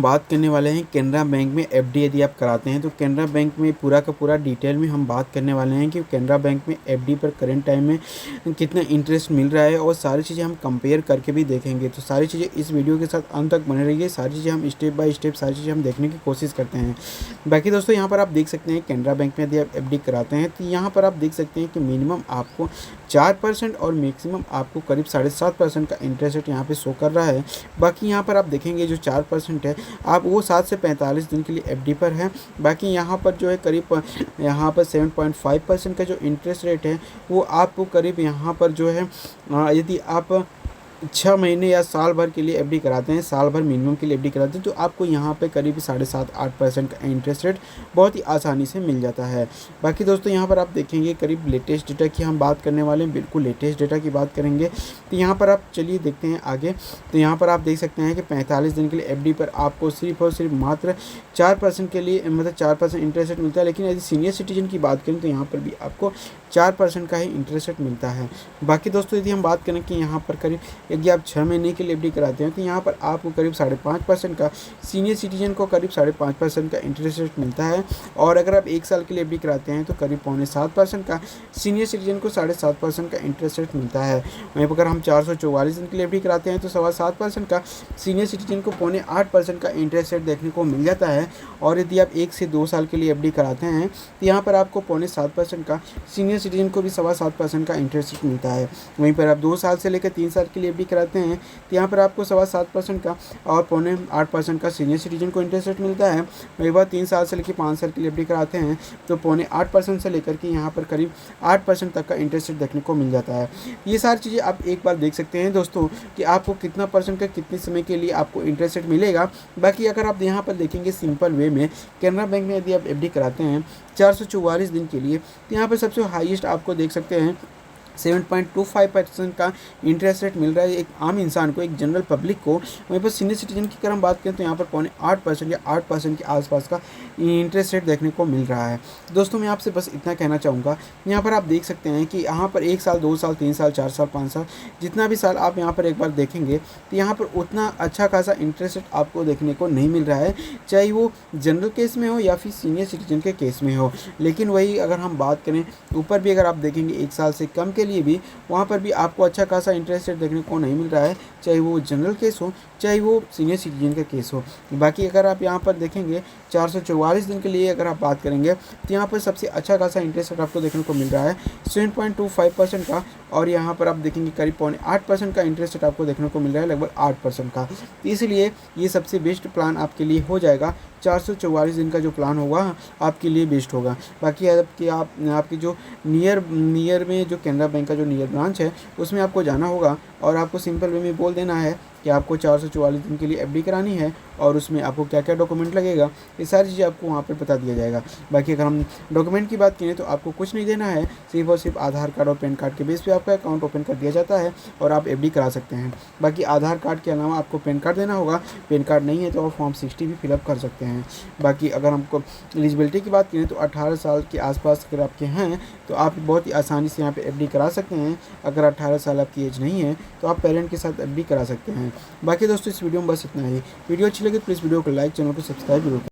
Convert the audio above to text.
हम बात करने वाले हैं कैनरा बैंक में एफडी यदि आप कराते हैं तो कैनरा बैंक में पूरा का पूरा डिटेल में हम बात करने वाले हैं कि कैनरा बैंक में एफडी पर करंट टाइम में कितना इंटरेस्ट मिल रहा है और सारी चीज़ें हम कंपेयर करके भी देखेंगे। तो सारी चीज़ें इस वीडियो के साथ अंत तक बने रहिए। सारी चीज़ें हम स्टेप बाय स्टेप सारी चीज़ें हम देखने की कोशिश करते हैं। बाकी दोस्तों यहाँ पर आप देख सकते हैं कैनरा बैंक में यदि आप एफडी कराते हैं तो यहाँ पर आप देख सकते हैं कि मिनिमम आपको 4% और मैक्सिमम आपको करीब 7.5% का इंटरेस्ट रेट यहाँ पे शो कर रहा है। बाकी यहाँ पर आप देखेंगे जो 4% है आप वो 7 से 45 दिन के लिए एफडी पर है। बाकी यहाँ पर जो है करीब यहाँ पर 7.5% का जो इंटरेस्ट रेट है वो आपको करीब यहाँ पर जो है यदि आप 6 महीने या साल भर के लिए एफडी कराते हैं, साल भर मिनिमम के लिए एफडी कराते हैं तो आपको यहाँ पे करीब 7.5-8% का इंटरेस्ट रेट बहुत ही आसानी से मिल जाता है। बाकी दोस्तों यहाँ पर आप देखेंगे करीब लेटेस्ट डेटा की हम बात करने वाले हैं, बिल्कुल लेटेस्ट डेटा की बात करेंगे। तो यहाँ पर आप चलिए देखते हैं आगे। तो यहाँ पर आप देख सकते हैं कि 45 दिन के लिए एफडी पर आपको सिर्फ और सिर्फ मात्र 4% के लिए मतलब 4% इंटरेस्ट रेट मिलता है। लेकिन यदि सीनियर सिटीजन की बात करें तो यहाँ पर भी आपको 4% का ही इंटरेस्ट रेट मिलता है। बाकी दोस्तों यदि हम बात करें कि यहाँ पर करीब यदि आप 6 महीने के लिए एफडी कराते हैं तो यहाँ पर आपको करीब 5.5% का, सीनियर सिटीजन को करीब 5.5% का इंटरेस्ट रेट मिलता है। और अगर आप 1 साल के लिए एफडी कराते हैं तो करीब 6.25% का, सीनियर सिटीजन को 7.5% का इंटरेस्ट रेट मिलता है। वहीं पर अगर हम 444 दिन के लिए एफडी कराते हैं तो 7.25% का, सीनियर सिटीजन को 7.25% का इंटरेस्ट रेट देखने को मिल जाता है। और यदि आप 1 से 2 साल के लिए एफडी कराते हैं तो यहाँ पर आपको 7.25% का, सीनियर सिटीजन को भी 7.25% का इंटरेस्ट रेट मिलता है। वहीं पर आप 2 साल से लेकर 3 साल के लिए एफडी कराते हैं तो यहाँ पर आपको 7.25% का और 8% का सीनियर सिटीजन को इंटरेस्ट रेट मिलता है। वही बात 3 साल से लेकर 5 साल के लिए एफडी कराते हैं तो 8% से लेकर के यहाँ पर करीब 8% तक का इंटरेस्ट रेट देखने को मिल जाता है। ये सारी चीज़ें आप एक बार देख सकते हैं दोस्तों कि आपको कितना परसेंट का कितने समय के लिए आपको इंटरेस्ट रेट मिलेगा। बाकी अगर आप यहाँ पर देखेंगे सिंपल वे में कैनरा बैंक में यदि आप एफडी कराते हैं 444 दिन के लिए तो यहाँ पर सबसे हाईएस्ट आपको देख सकते हैं 7.25% का इंटरेस्ट रेट मिल रहा है एक आम इंसान को, एक जनरल पब्लिक को। वहीं पर सीनियर सिटीजन की अगर हम बात करें तो यहाँ पर 8% या 8% के आसपास का इंटरेस्ट रेट देखने को मिल रहा है। दोस्तों मैं आपसे बस इतना कहना चाहूँगा, यहाँ पर आप देख सकते हैं कि यहाँ पर 1 साल, 2 साल, 3 साल, 4 साल, 5 साल, जितना भी साल आप यहाँ पर एक बार देखेंगे तो यहाँ पर उतना अच्छा खासा इंटरेस्ट रेट आपको देखने को नहीं मिल रहा है, चाहे वो जनरल केस में हो या फिर सीनियर सिटीजन के केस में हो। लेकिन वही अगर हम बात करें ऊपर भी अगर आप देखेंगे 1 साल से कम के लिए भी वहाँ पर भी आपको अच्छा खासा इंटरेस्ट रेट देखने को नहीं मिल रहा है, चाहे वो जनरल केस हो चाहे वो सीनियर सिटीजन का केस हो। बाकी अगर आप यहाँ पर देखेंगे 444 दिन के लिए अगर आप बात करेंगे तो यहाँ पर सबसे अच्छा खासा इंटरेस्ट रेट आपको देखने को मिल रहा है 7.25% का। और यहाँ पर आप देखेंगे करीब 8% का इंटरेस्ट रेट आपको देखने को मिल रहा है, लगभग 8% का। तो इसलिए ये सबसे बेस्ट प्लान आपके लिए हो जाएगा। 444 दिन का जो प्लान होगा आपके लिए बेस्ट होगा। बाकी आपकी जो नियर में जो कैनरा बैंक का जो नियर ब्रांच है उसमें आपको जाना होगा और आपको सिंपल वे में बोल देना है कि आपको 444 दिन के लिए एफडी करानी है और उसमें आपको क्या क्या डॉक्यूमेंट लगेगा, ये सारी चीज़ें आपको वहाँ पर बता दिया जाएगा। बाकी अगर हम डॉक्यूमेंट की बात करें तो आपको कुछ नहीं देना है, सिर्फ और सिर्फ आधार कार्ड और पैन कार्ड के बेस पे आपका अकाउंट ओपन कर दिया जाता है और आप एफडी करा सकते हैं। बाकी आधार कार्ड के अलावा आपको पैन कार्ड देना होगा, पैन कार्ड नहीं है तो आप फॉर्म 60 भी फिलअप कर सकते हैं। बाकी अगर हमको एलिजिबिलिटी की बात करें तो 18 साल के आसपास अगर आपके हैं तो आप बहुत ही आसानी से यहाँ पे एफडी करा सकते हैं। अगर 18 साल आपकी एज नहीं है तो आप पेरेंट के साथ एफडी करा सकते हैं। बाकी दोस्तों इस वीडियो में बस इतना ही। वीडियो अच्छी लगे तो प्लीज़ वीडियो को लाइक, चैनल को सब्सक्राइब जरूर करें।